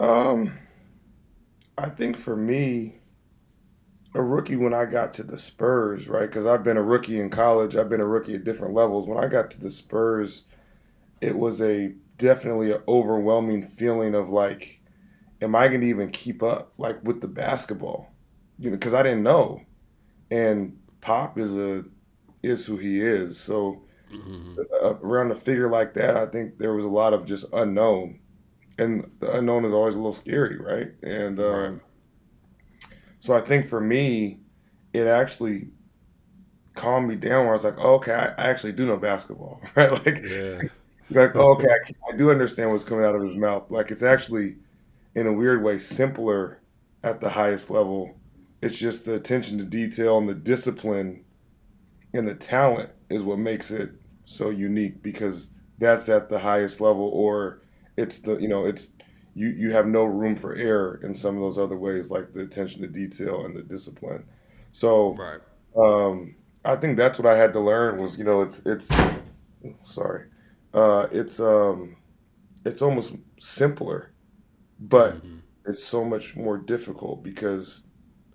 Um, I think for me, a rookie when I got to the Spurs, right? Because I've been a rookie in college, I've been a rookie at different levels. When I got to the Spurs, it was a definitely an overwhelming feeling of like, am I going to even keep up like with the basketball? Because I didn't know. And Pop is who he is. So Hmm. around a figure like that, I think there was a lot of just unknown, and the unknown is always a little scary, right? And Right. so I think for me, it actually calmed me down where I was like, oh, okay, I actually do know basketball, right? Yeah. Oh, okay, I do understand what's coming out of his mouth. Like it's actually in a weird way simpler at the highest level. It's just the attention to detail and the discipline and the talent is what makes it so unique because that's at the highest level, or it's it's you have no room for error in some of those other ways like the attention to detail and the discipline. So Right. um I think that's what I had to learn was it's sorry it's almost simpler, but Hmm. it's so much more difficult because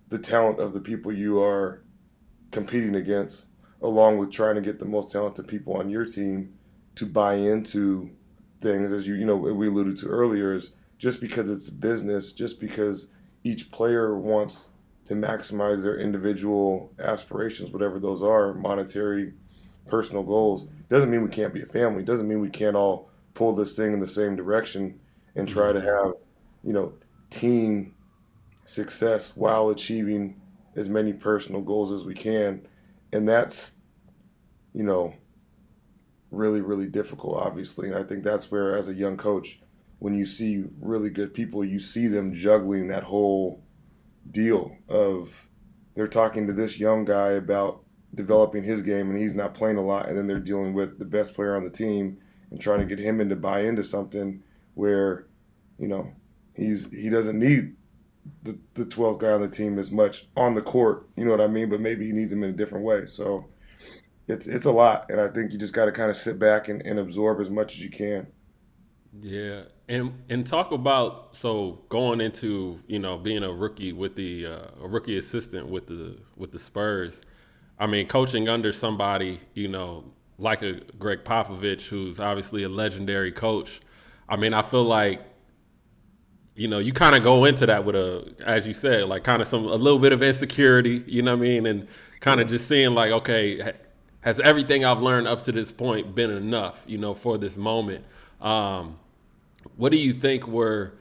the talent of the people you are competing against, along with trying to get the most talented people on your team to buy into things, as we alluded to earlier, is just because it's business, just because each player wants to maximize their individual aspirations, whatever those are, monetary, personal goals, doesn't mean we can't be a family. Doesn't mean we can't all pull this thing in the same direction and try to Hmm. have, you know, team success while achieving as many personal goals as we can. And that's, you know, really, really difficult, obviously. And I think that's where, as a young coach, when you see really good people, you see them juggling that whole deal of they're talking to this young guy about developing his game and he's not playing a lot. And then they're dealing with the best player on the team and trying to get him to buy into something where, you know, he doesn't need the 12th guy on the team as much on the court, you know what I mean? But maybe he needs him in a different way. So it's a lot, and I think you just got to kind of sit back and absorb as much as you can. Yeah. And talk about so going into being a rookie with the a rookie assistant with the Spurs. I mean, coaching under somebody like a Greg Popovich, who's obviously a legendary coach. I mean, I feel like you kind of go into that with as you said, like kind of a little bit of insecurity, you know what I mean? And kind Yeah. of just seeing like, okay, has everything I've learned up to this point been enough, for this moment? Um, what do you think were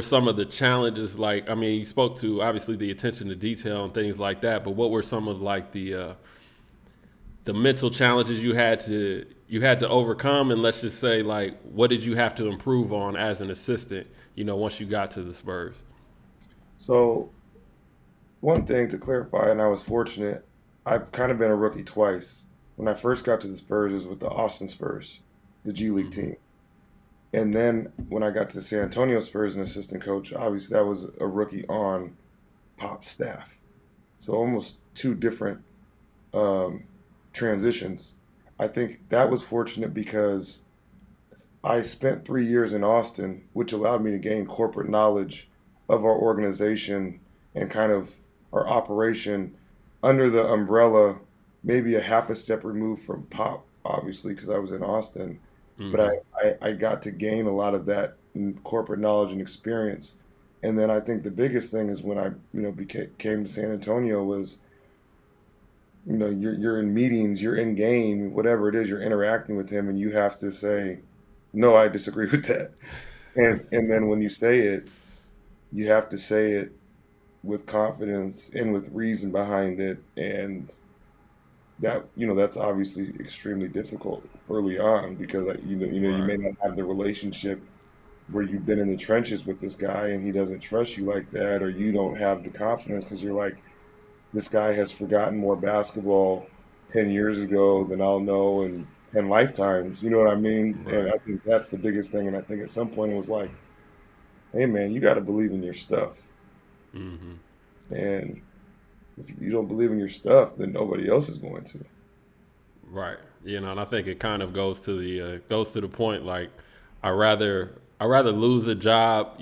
some of the challenges? Like, I mean, you spoke to obviously the attention to detail and things like that, but what were some of like the mental challenges you had to overcome, and let's just say like what did you have to improve on as an assistant, once you got to the Spurs? So one thing to clarify, and I was fortunate, I've kind of been a rookie twice. When I first got to the Spurs, it was with the Austin Spurs, the G League Mm-hmm. team. And then when I got to the San Antonio Spurs, an assistant coach, obviously that was a rookie on Pop's staff. So almost two different um, transitions. I think that was fortunate because I spent 3 years in Austin, which allowed me to gain corporate knowledge of our organization and kind of our operation under the umbrella, maybe a half a step removed from Pop, obviously, because I was in Austin. But Mm-hmm. I got to gain a lot of that corporate knowledge and experience. And then I think the biggest thing is when I, came to San Antonio was, you're in meetings, you're in game, whatever it is, you're interacting with him, and you have to say, no, I disagree with that. And then when you say it, you have to say it with confidence and with reason behind it, and that's obviously extremely difficult early on because you Right. may not have the relationship where you've been in the trenches with this guy and he doesn't trust you like that, or you don't have the confidence because you're like, this guy has forgotten more basketball 10 years ago than I'll know in 10 lifetimes. You know what I mean? And Right. I think that's the biggest thing. And I think at some point it was like, hey, man, you got to believe in your stuff. Mm-hmm. And if you don't believe in your stuff, then nobody else is going to. Right. And I think it kind of goes to the point like I rather lose a job,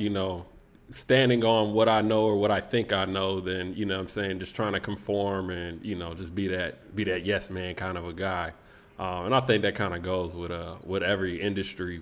standing on what I know or what I think I know than, you know what I'm saying, just trying to conform and, you know, just be that yes man kind of a guy. And I think that kind of goes with every industry.